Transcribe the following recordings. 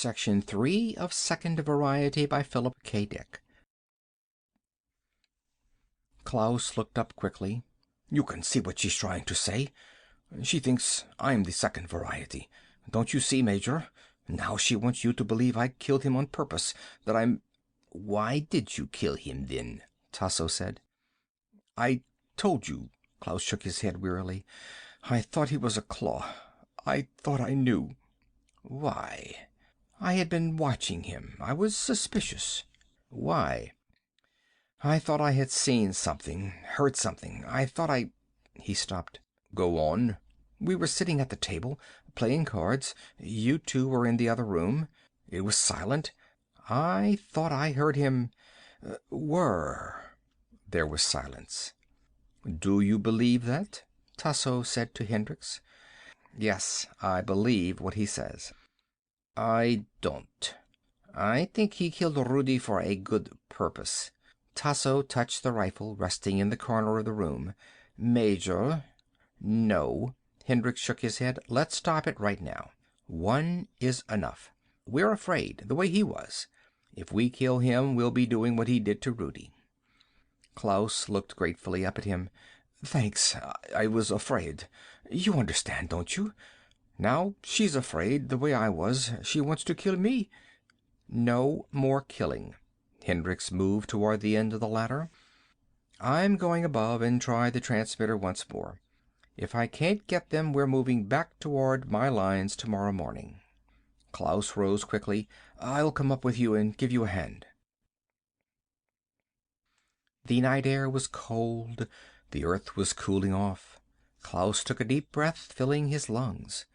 Section 3 of Second Variety by Philip K. Dick. Klaus looked up quickly. You can see what she's trying to say. She thinks I'm the second variety. Don't you see, Major? Now she wants you to believe I killed him on purpose, that I'm... Why did you kill him, then? Tasso said. I told you. Klaus shook his head wearily. I thought he was a claw. I thought I knew. Why? I had been watching him. I was suspicious. Why? I thought I had seen something, heard something. I thought I... He stopped. Go on. We were sitting at the table, playing cards. You two were in the other room. It was silent. I thought I heard him... There was silence. Do you believe that? Tasso said to Hendricks. Yes, I believe what he says. I don't. I think he killed Rudy for a good purpose. Tasso touched the rifle resting in the corner of the room. Major. No. Hendricks shook his head. Let's stop it right now. One is enough. We're afraid, the way he was. If we kill him, we'll be doing what he did to Rudy. Klaus looked gratefully up at him. Thanks. I was afraid. You understand, don't you? Now she's afraid, the way I was. She wants to kill me. No more killing. Hendricks moved toward the end of the ladder. I'm going above and try the transmitter once more. If I can't get them, we're moving back toward my lines tomorrow morning. Klaus rose quickly. I'll come up with you and give you a hand. The night air was cold. The earth was cooling off. Klaus took a deep breath, filling his lungs.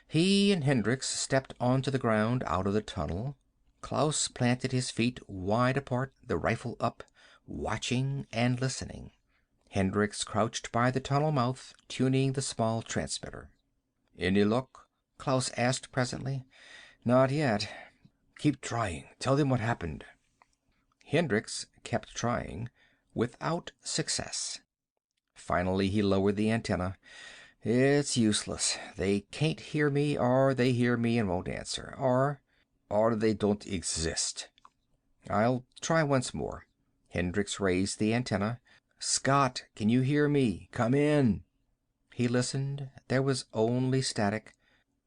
He and Hendricks stepped onto the ground out of the tunnel. Klaus planted his feet wide apart, the rifle up, watching and listening. Hendricks crouched by the tunnel mouth, tuning the small transmitter. Any luck? Klaus asked presently. Not yet. Keep trying. Tell them what happened. Hendricks kept trying, without success. Finally he lowered the antenna. It's useless. They can't hear me, or they hear me and won't answer. Or they don't exist. I'll try once more. Hendricks raised the antenna. Scott, can you hear me? Come in. He listened. There was only static.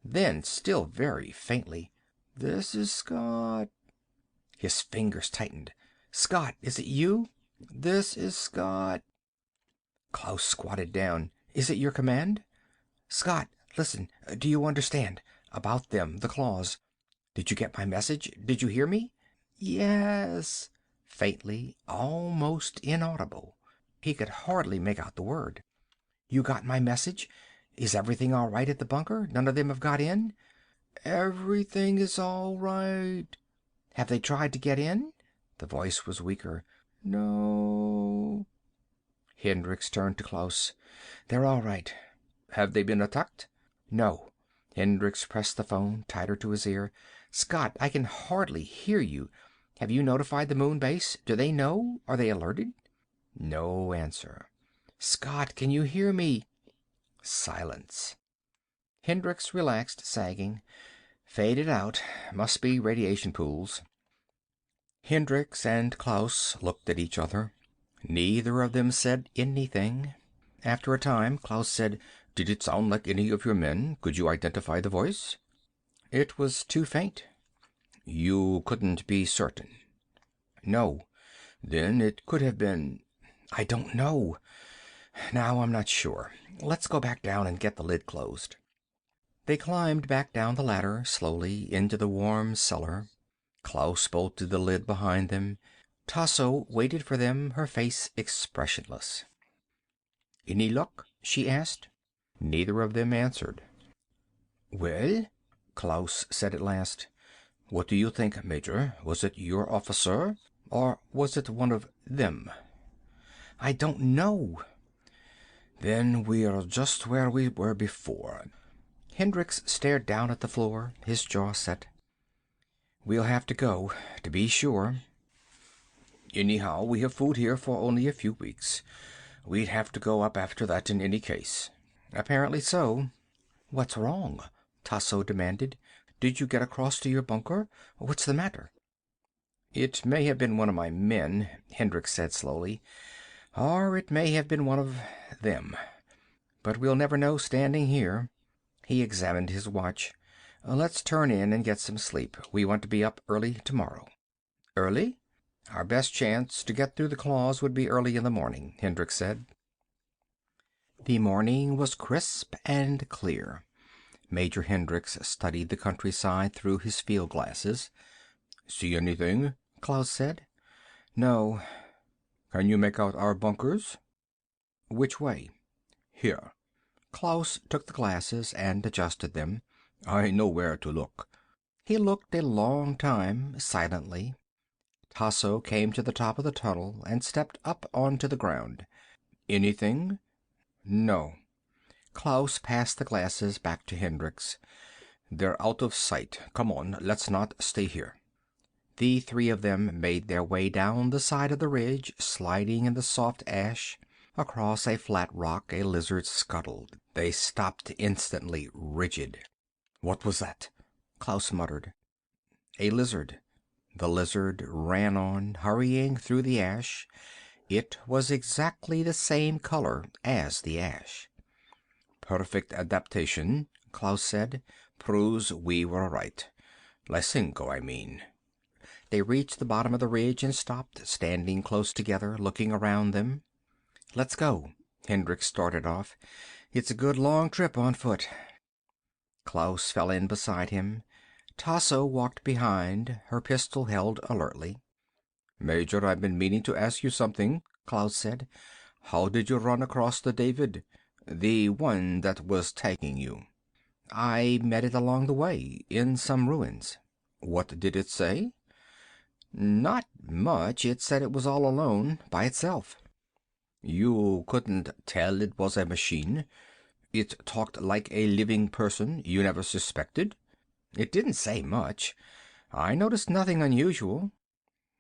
Then, still very faintly, This is Scott. His fingers tightened. Scott, is it you? This is Scott. Klaus squatted down. Is it your command? Scott, listen. Do you understand? About them, the claws. Did you get my message? Did you hear me? Yes. Faintly, almost inaudible. He could hardly make out the word. You got my message? Is everything all right at the bunker? None of them have got in? Everything is all right. Have they tried to get in? The voice was weaker. No. Hendricks turned to Klaus. They're all right. Have they been attacked? No. Hendricks pressed the phone tighter to his ear. Scott, I can hardly hear you. Have you notified the moon base? Do they know? Are they alerted? No answer. Scott, can you hear me? Silence. Hendricks relaxed, sagging. Faded out. Must be radiation pools. Hendricks and Klaus looked at each other. Neither of them said anything. After a time, Klaus said, Did it sound like any of your men? Could you identify the voice? It was too faint. You couldn't be certain? No. Then it could have been... I don't know. Now I'm not sure. Let's go back down and get the lid closed. They climbed back down the ladder, slowly, into the warm cellar. Klaus bolted the lid behind them. Tasso waited for them, her face expressionless. Any luck? She asked. Neither of them answered. Well, Klaus said at last. What do you think, Major? Was it your officer? Or was it one of them? I don't know. Then we're just where we were before. Hendricks stared down at the floor, his jaw set. We'll have to go, to be sure. Anyhow, we have food here for only a few weeks. We'd have to go up after that in any case. Apparently so. What's wrong? Tasso demanded. Did you get across to your bunker? What's the matter?" "It may have been one of my men," Hendricks said slowly. "Or it may have been one of them. But we'll never know standing here." He examined his watch. "Let's turn in and get some sleep. We want to be up early tomorrow." "Early?" "Our best chance to get through the claws would be early in the morning," Hendricks said. The morning was crisp and clear. Major Hendricks studied the countryside through his field glasses. "See anything?" Klaus said. "No." "Can you make out our bunkers?" "Which way?" "Here." Klaus took the glasses and adjusted them. "I know where to look." He looked a long time, silently. Tasso came to the top of the tunnel and stepped up onto the ground. "Anything?" "No." Klaus passed the glasses back to Hendricks. "They're out of sight. Come on, let's not stay here." The three of them made their way down the side of the ridge, sliding in the soft ash. Across a flat rock a lizard scuttled. They stopped instantly, rigid. "What was that?" Klaus muttered. "A lizard." The lizard ran on, hurrying through the ash. It was exactly the same color as the ash. "Perfect adaptation," Klaus said. "Proves we were right. Lysenko, I mean." They reached the bottom of the ridge and stopped, standing close together, looking around them. "Let's go." Hendricks started off. "It's a good long trip on foot." Klaus fell in beside him. Tasso walked behind, her pistol held alertly. "Major, I've been meaning to ask you something," Klaus said. "How did you run across the David? The one that was tagging you." "I met it along the way, in some ruins." "What did it say?" "Not much. It said it was all alone, by itself." "You couldn't tell it was a machine? It talked like a living person? You never suspected?" "It didn't say much. I noticed nothing unusual."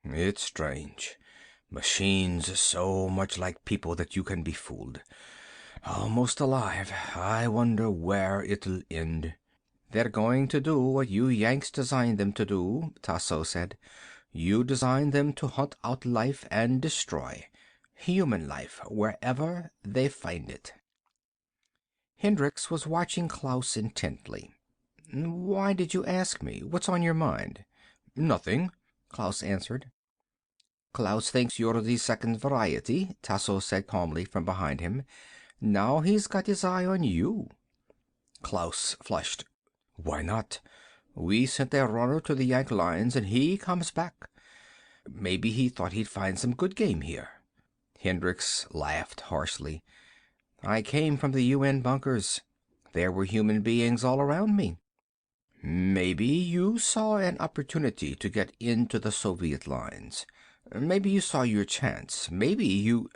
"It's strange. Machines so much like people that you can be fooled. Almost alive. I wonder where it'll end." "They're going to do what you Yanks designed them to do," Tasso said. "You designed them to hunt out life and destroy. Human life, wherever they find it." Hendricks was watching Klaus intently. "Why did you ask me? What's on your mind?" "Nothing," Klaus answered. "Klaus thinks you're the second variety," Tasso said calmly from behind him. "Now he's got his eye on you." Klaus flushed. "Why not? We sent a runner to the Yank lines and he comes back. Maybe he thought he'd find some good game here." Hendricks laughed harshly. "I came from the UN bunkers. There were human beings all around me." "Maybe you saw an opportunity to get into the Soviet lines. Maybe you saw your chance. Maybe you—"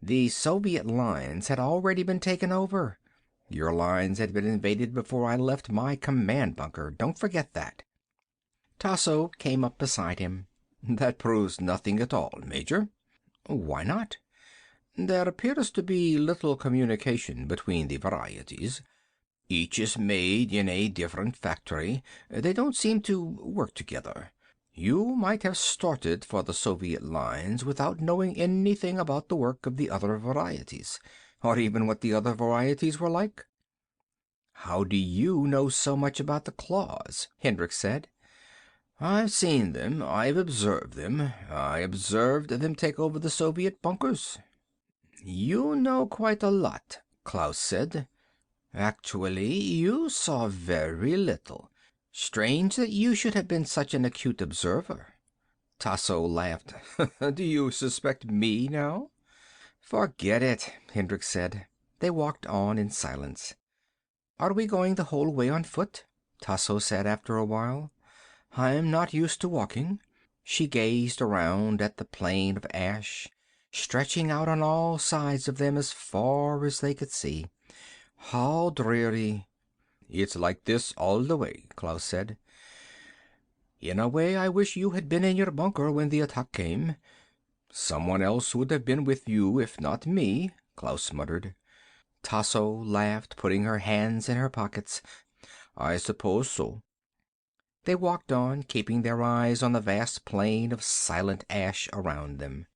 "The Soviet lines had already been taken over. Your lines had been invaded before I left my command bunker. Don't forget that." Tasso came up beside him. "That proves nothing at all, Major." "Why not?" "There appears to be little communication between the varieties. Each is made in a different factory. They don't seem to work together. You might have started for the Soviet lines without knowing anything about the work of the other varieties, or even what the other varieties were like." "How do you know so much about the claws?" Hendricks said. "I've seen them. I've observed them. I observed them take over the Soviet bunkers." "You know quite a lot," Klaus said. "Actually, you saw very little. Strange that you should have been such an acute observer." Tasso laughed. "Do you suspect me now?" "Forget it," Hendricks said. They walked on in silence. "Are we going the whole way on foot?" Tasso said after a while. "I'm not used to walking." She gazed around at the plain of ash, stretching out on all sides of them as far as they could see. "How dreary." "It's like this all the way," Klaus said. "In a way, I wish you had been in your bunker when the attack came." "Someone else would have been with you if not me," Klaus muttered. Tasso laughed, putting her hands in her pockets. "I suppose so." They walked on, keeping their eyes on the vast plain of silent ash around them.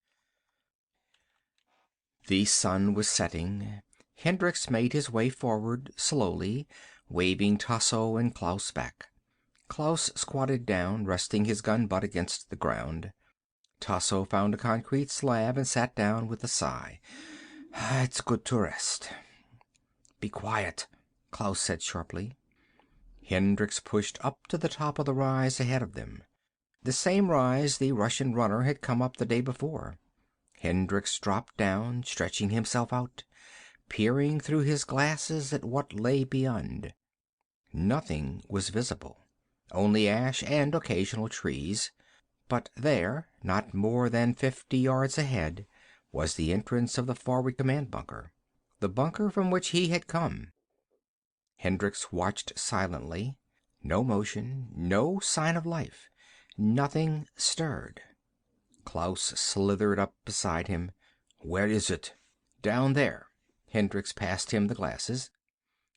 The sun was setting. Hendricks made his way forward slowly, waving Tasso and Klaus back. Klaus squatted down, resting his gun butt against the ground. Tasso found a concrete slab and sat down with a sigh. It's good to rest. Be quiet, Klaus said sharply. Hendricks pushed up to the top of the rise ahead of them. The same rise the Russian runner had come up the day before. Hendricks dropped down, stretching himself out, peering through his glasses at what lay beyond. Nothing was visible, only ash and occasional trees. But there, not more than 50 yards ahead, was the entrance of the forward command bunker. The bunker from which he had come. Hendricks watched silently. No motion, no sign of life. Nothing stirred. Klaus slithered up beside him. Where is it? Down there. Hendricks passed him the glasses.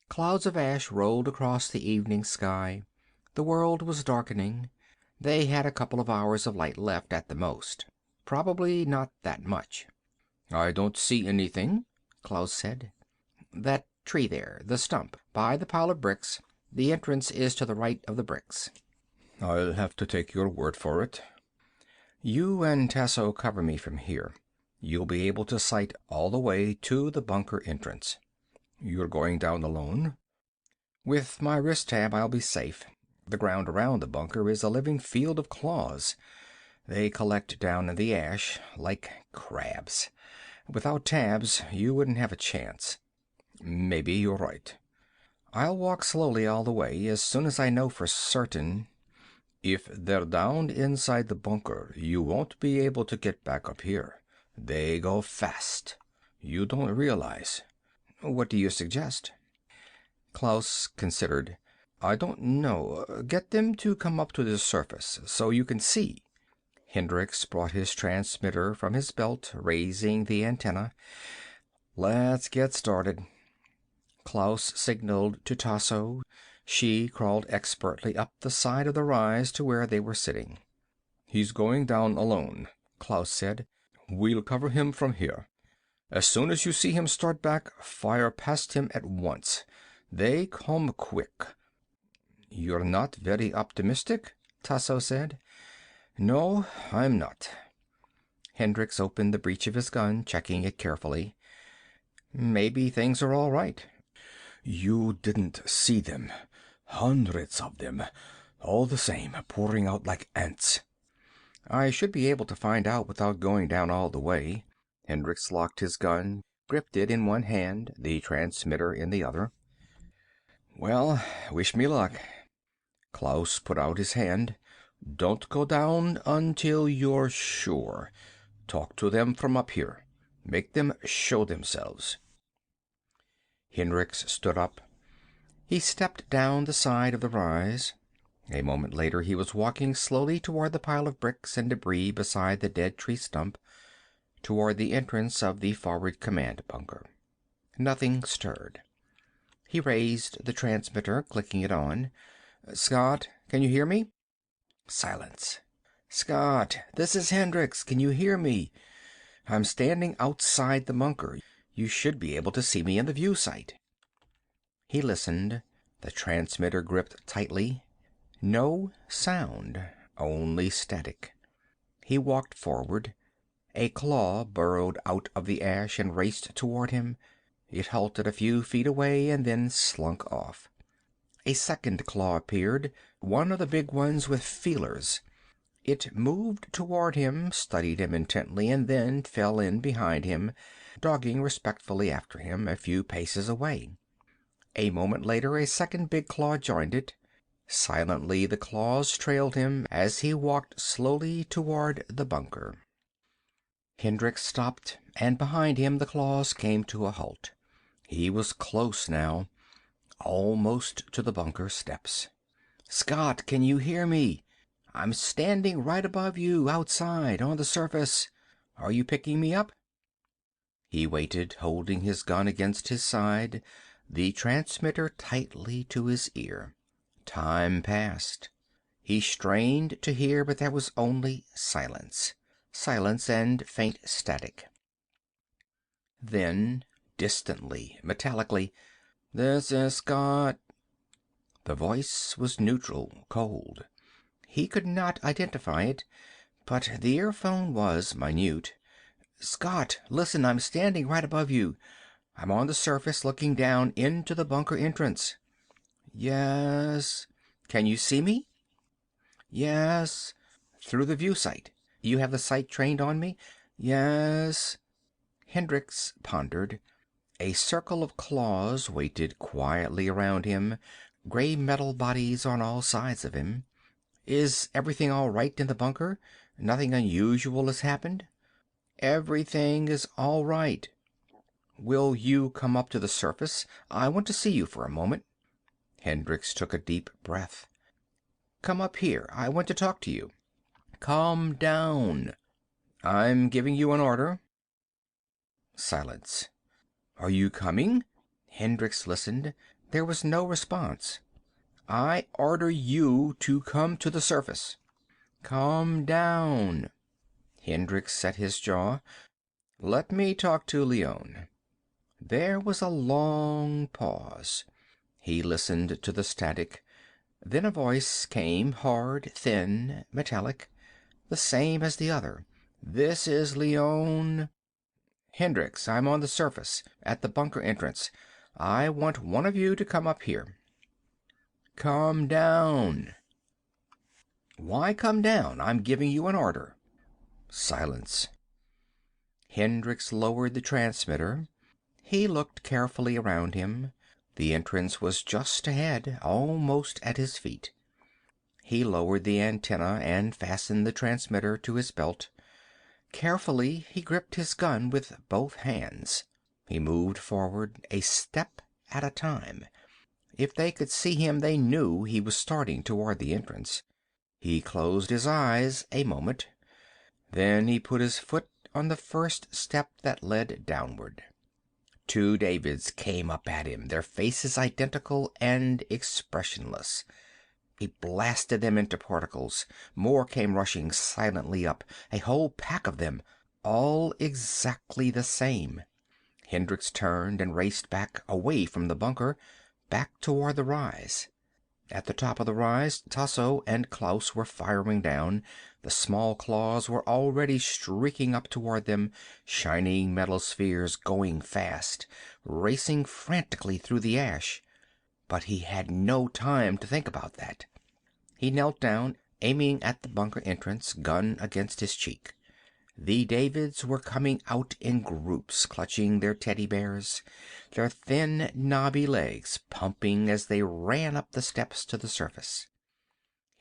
Clouds of ash rolled across the evening sky. The world was darkening. They had a couple of hours of light left at the most. Probably not that much. I don't see anything, Klaus said. That tree there, the stump, by the pile of bricks. The entrance is to the right of the bricks. I'll have to take your word for it. You and Tasso cover me from here. You'll be able to sight all the way to the bunker entrance. You're going down alone? With my wrist tab, I'll be safe. The ground around the bunker is a living field of claws. They collect down in the ash like crabs. Without tabs, you wouldn't have a chance. Maybe you're right. I'll walk slowly all the way, as soon as I know for certain. If they're down inside the bunker, you won't be able to get back up here. They go fast. You don't realize. What do you suggest? Klaus considered. I don't know. Get them to come up to the surface, so you can see. Hendricks brought his transmitter from his belt, raising the antenna. Let's get started. Klaus signaled to Tasso. She crawled expertly up the side of the rise to where they were sitting. He's going down alone, Klaus said. We'll cover him from here. As soon as you see him start back, fire past him at once. They come quick. You're not very optimistic, Tasso said. No, I'm not. Hendricks opened the breech of his gun, checking it carefully. Maybe things are all right. You didn't see them. Hundreds of them. All the same, pouring out like ants. I should be able to find out without going down all the way. Hendricks locked his gun, gripped it in one hand, the transmitter in the other. Well, wish me luck. Klaus put out his hand. Don't go down until you're sure. Talk to them from up here. Make them show themselves. Hendricks stood up. He stepped down the side of the rise. A moment later he was walking slowly toward the pile of bricks and debris beside the dead tree stump, toward the entrance of the forward command bunker. Nothing stirred. He raised the transmitter, clicking it on. Scott, can you hear me? Silence. Scott, this is Hendricks. Can you hear me? I'm standing outside the bunker. You should be able to see me in the view sight. He listened, the transmitter gripped tightly. No sound, only static. He walked forward. A claw burrowed out of the ash and raced toward him. It halted a few feet away and then slunk off. A second claw appeared, one of the big ones with feelers. It moved toward him, studied him intently, and then fell in behind him, dogging respectfully after him, a few paces away. A moment later a second big claw joined it. Silently the claws trailed him as he walked slowly toward the bunker. Hendricks stopped, and behind him the claws came to a halt. He was close now, almost to the bunker steps. Scott, can you hear me? I'm standing right above you, outside, on the surface. Are you picking me up? He waited, holding his gun against his side, the transmitter tightly to his ear. Time passed. He strained to hear, but there was only silence. Silence and faint static. Then, distantly, metallically, "This is Scott." The voice was neutral, cold. He could not identify it, but the earphone was minute. "Scott, listen, I'm standing right above you. I'm on the surface looking down into the bunker entrance." "Yes." "Can you see me?" "Yes." "Through the view sight. You have the sight trained on me?" "Yes." Hendricks pondered. A circle of claws waited quietly around him, gray metal bodies on all sides of him. "Is everything all right in the bunker? Nothing unusual has happened?" "Everything is all right." "Will you come up to the surface? I want to see you for a moment." Hendricks took a deep breath. "Come up here. I want to talk to you." "Calm down." "I'm giving you an order." Silence. "Are you coming?" Hendricks listened. There was no response. "I order you to come to the surface." "Calm down." Hendricks set his jaw. "Let me talk to Leone." There was a long pause. He listened to the static. Then a voice came, hard, thin, metallic, the same as the other. "This is Leone." "Hendricks, I'm on the surface, at the bunker entrance. I want one of you to come up here." "Calm down." "Why come down? I'm giving you an order." Silence. Hendricks lowered the transmitter. He looked carefully around him. The entrance was just ahead, almost at his feet. He lowered the antenna and fastened the transmitter to his belt. Carefully, he gripped his gun with both hands. He moved forward, a step at a time. If they could see him, they knew he was starting toward the entrance. He closed his eyes a moment. Then he put his foot on the first step that led downward. Two Davids came up at him, their faces identical and expressionless. He blasted them into particles. More came rushing silently up, a whole pack of them, all exactly the same. Hendricks turned and raced back, away from the bunker, back toward the rise. At the top of the rise, Tasso and Klaus were firing down. The small claws were already streaking up toward them, shining metal spheres going fast, racing frantically through the ash. But he had no time to think about that. He knelt down, aiming at the bunker entrance, gun against his cheek. The Davids were coming out in groups, clutching their teddy bears, their thin, knobby legs pumping as they ran up the steps to the surface.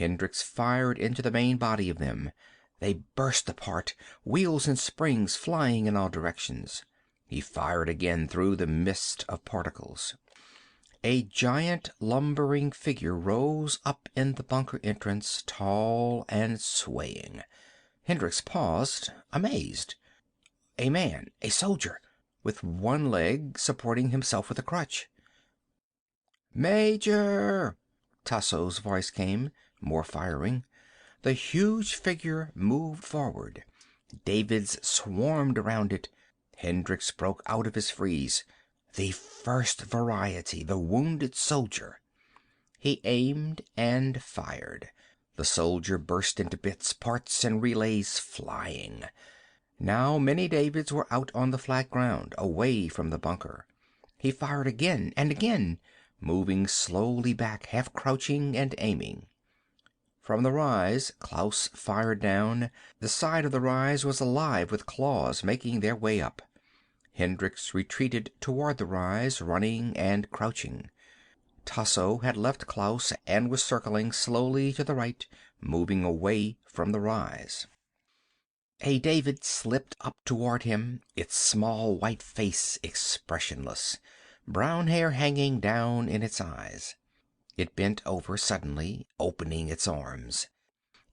Hendricks fired into the main body of them. They burst apart, wheels and springs flying in all directions. He fired again through the mist of particles. A giant lumbering figure rose up in the bunker entrance, tall and swaying. Hendricks paused, amazed. A man, a soldier, with one leg supporting himself with a crutch. "Major!" Tasso's voice came, more firing. The huge figure moved forward. Davids swarmed around it. Hendricks broke out of his freeze. The first variety, the wounded soldier. He aimed and fired. The soldier burst into bits, parts and relays flying. Now many Davids were out on the flat ground, away from the bunker. He fired again and again, moving slowly back, half crouching and aiming. From the rise, Klaus fired down. The side of the rise was alive with claws making their way up. Hendricks retreated toward the rise, running and crouching. Tasso had left Klaus and was circling slowly to the right, moving away from the rise. A David slipped up toward him, its small white face expressionless, brown hair hanging down in its eyes. It bent over suddenly, opening its arms.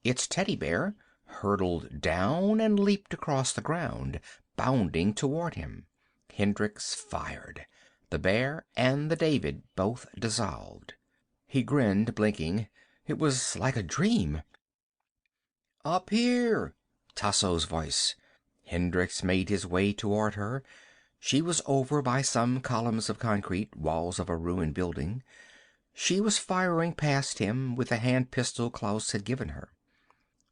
Its teddy bear hurtled down and leaped across the ground, bounding toward him. Hendricks fired. The bear and the David both dissolved. He grinned, blinking. It was like a dream. "Up here!" Tasso's voice. Hendricks made his way toward her. She was over by some columns of concrete, walls of a ruined building. She was firing past him with the hand pistol Klaus had given her.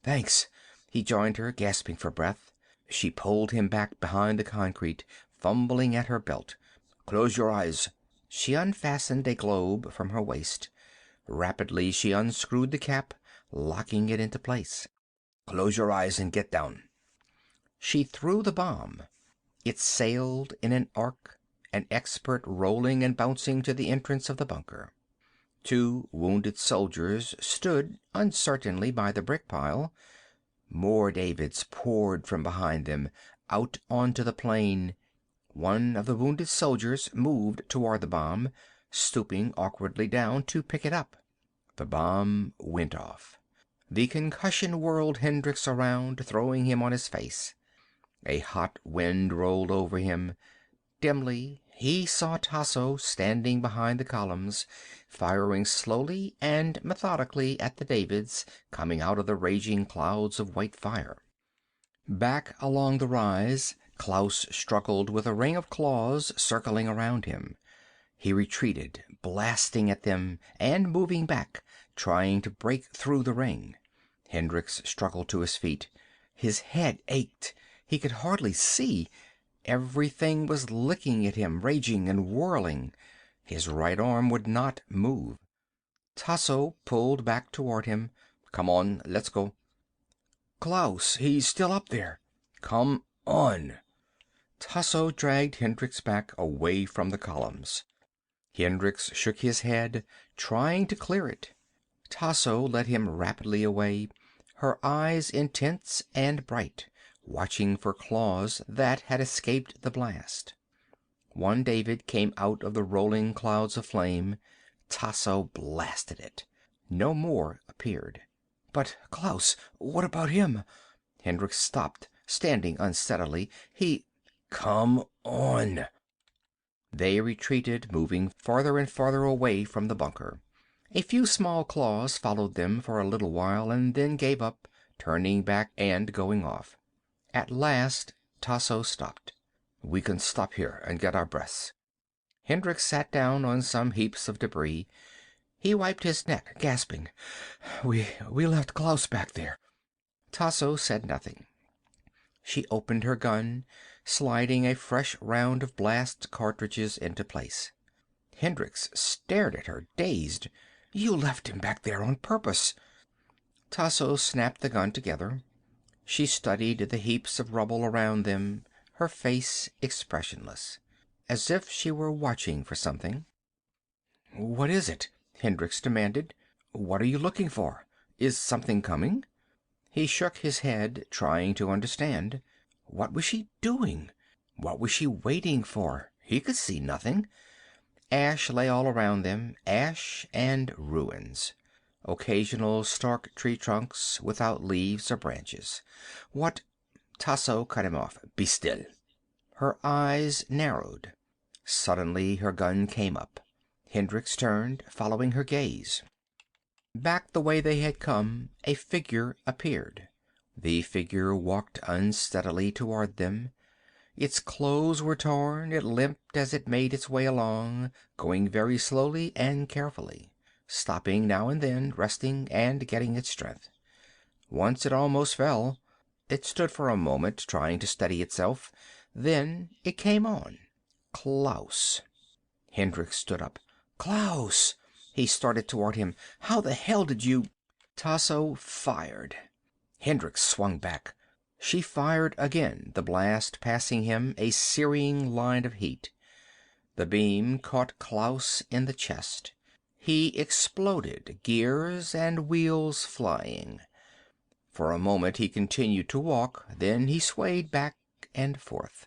"Thanks." He joined her, gasping for breath. She pulled him back behind the concrete, fumbling at her belt. "Close your eyes." She unfastened a globe from her waist. Rapidly she unscrewed the cap, locking it into place. "Close your eyes and get down." She threw the bomb. It sailed in an arc, an expert rolling and bouncing to the entrance of the bunker. Two wounded soldiers stood uncertainly by the brick pile. More Davids poured from behind them, out onto the plain. One of the wounded soldiers moved toward the bomb, stooping awkwardly down to pick it up. The bomb went off. The concussion whirled Hendricks around, throwing him on his face. A hot wind rolled over him. Dimly he saw Tasso standing behind the columns, firing slowly and methodically at the Davids coming out of the raging clouds of white fire. Back along the rise, Klaus struggled with a ring of claws circling around him. He retreated, blasting at them, and moving back, trying to break through the ring. Hendricks struggled to his feet. His head ached. He could hardly see. Everything was licking at him, raging and whirling. His right arm would not move. Tasso pulled back toward him. "Come on, let's go." "Klaus, he's still up there." "Come on." Tasso dragged Hendricks back, away from the columns. Hendricks shook his head, trying to clear it. Tasso led him rapidly away, her eyes intense and bright, watching for claws that had escaped the blast. One David came out of the rolling clouds of flame. Tasso blasted it. No more appeared. "But Klaus, what about him?" Hendricks stopped, standing unsteadily. "Come on." They retreated, moving farther and farther away from the bunker. A few small claws followed them for a little while and then gave up, turning back and going off. At last Tasso stopped. "We can stop here and get our breaths." Hendricks sat down on some heaps of debris. He wiped his neck, gasping. We left Klaus back there." Tasso said nothing. She opened her gun, sliding a fresh round of blast cartridges into place. Hendricks stared at her, dazed. "You left him back there on purpose." Tasso snapped the gun together. She studied the heaps of rubble around them, her face expressionless, as if she were watching for something. "What is it?" Hendricks demanded. "What are you looking for? Is something coming?" He shook his head, trying to understand. What was she doing? What was she waiting for? He could see nothing. Ash lay all around them, ash and ruins. Occasional stark tree trunks without leaves or branches. "What—" Tasso cut him off. "Be still." Her eyes narrowed. Suddenly her gun came up. Hendricks turned, following her gaze. Back the way they had come, a figure appeared. The figure walked unsteadily toward them. Its clothes were torn, it limped as it made its way along, going very slowly and carefully, stopping now and then, resting and getting its strength. Once it almost fell. It stood for a moment, trying to steady itself. Then it came on. Klaus. Hendricks stood up. "Klaus!" He started toward him. "How the hell did you—" Tasso fired. Hendricks swung back. She fired again, the blast passing him, a searing line of heat. The beam caught Klaus in the chest. He exploded, gears and wheels flying. For a moment he continued to walk, then he swayed back and forth.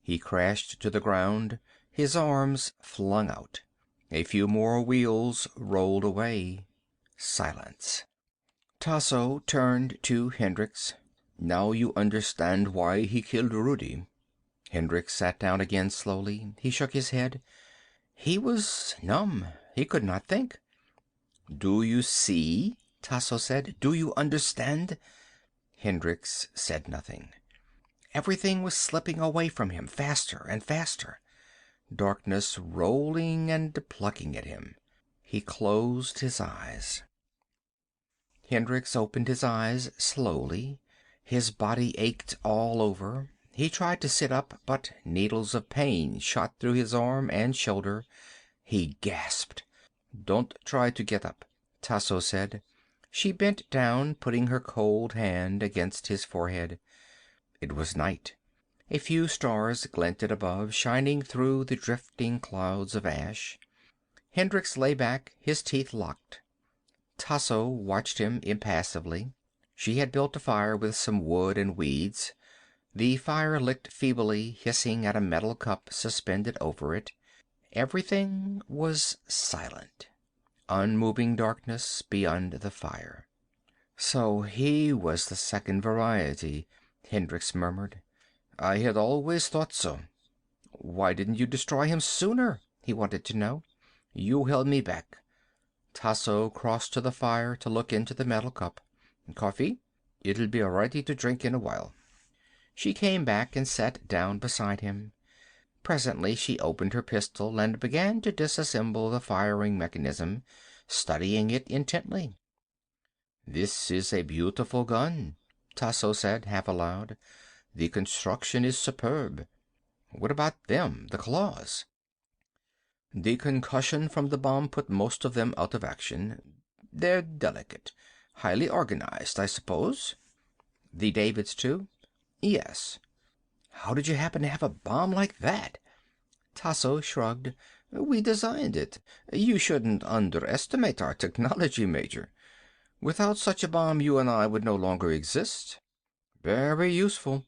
He crashed to the ground, his arms flung out. A few more wheels rolled away. Silence. Tasso turned to Hendricks. "Now you understand why he killed Rudi." Hendricks sat down again slowly. He shook his head. He was numb. He could not think. Do you see? Tasso said. Do you understand? Hendricks said nothing. Everything was slipping away from him, faster and faster. Darkness rolling and plucking at him. He closed his eyes. Hendricks opened his eyes slowly. His body ached all over. He tried to sit up, but needles of pain shot through his arm and shoulder. He gasped. "Don't try to get up," Tasso said. She bent down, putting her cold hand against his forehead. It was night. A few stars glinted above, shining through the drifting clouds of ash. Hendricks lay back, his teeth locked. Tasso watched him impassively. She had built a fire with some wood and weeds. The fire licked feebly, hissing at a metal cup suspended over it. Everything was silent. Unmoving darkness beyond the fire. "So he was the second variety," Hendricks murmured. "I had always thought so." "Why didn't you destroy him sooner?" he wanted to know. "You held me back." Tasso crossed to the fire to look into the metal cup. "Coffee? It'll be ready to drink in a while." She came back and sat down beside him. Presently she opened her pistol and began to disassemble the firing mechanism, studying it intently. "This is a beautiful gun," Tasso said, half aloud. "The construction is superb." "What about them, the claws?" "The concussion from the bomb put most of them out of action. They're delicate. Highly organized, I suppose." "The Davids, too?" "Yes." "How did you happen to have a bomb like that?" Tasso shrugged. "We designed it. You shouldn't underestimate our technology, Major. Without such a bomb, you and I would no longer exist." "Very useful."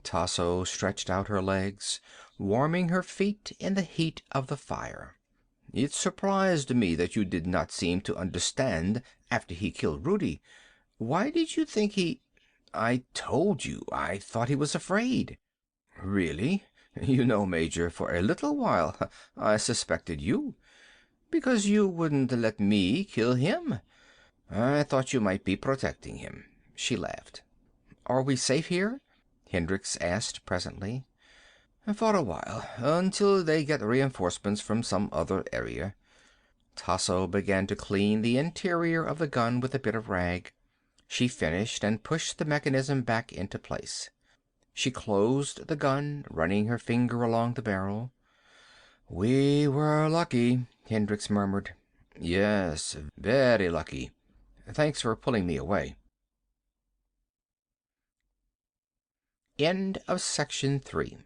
Tasso stretched out her legs, warming her feet in the heat of the fire. "It surprised me that you did not seem to understand after he killed Rudi. Why did you think he—" "I told you. I thought he was afraid." "Really? You know, Major, for a little while I suspected you. Because you wouldn't let me kill him. I thought you might be protecting him." She laughed. "Are we safe here?" Hendricks asked presently. "For a while. Until they get reinforcements from some other area." Tasso began to clean the interior of the gun with a bit of rag. She finished and pushed the mechanism back into place. She closed the gun, running her finger along the barrel. "We were lucky," Hendricks murmured. "Yes, very lucky. Thanks for pulling me away." End of section 3.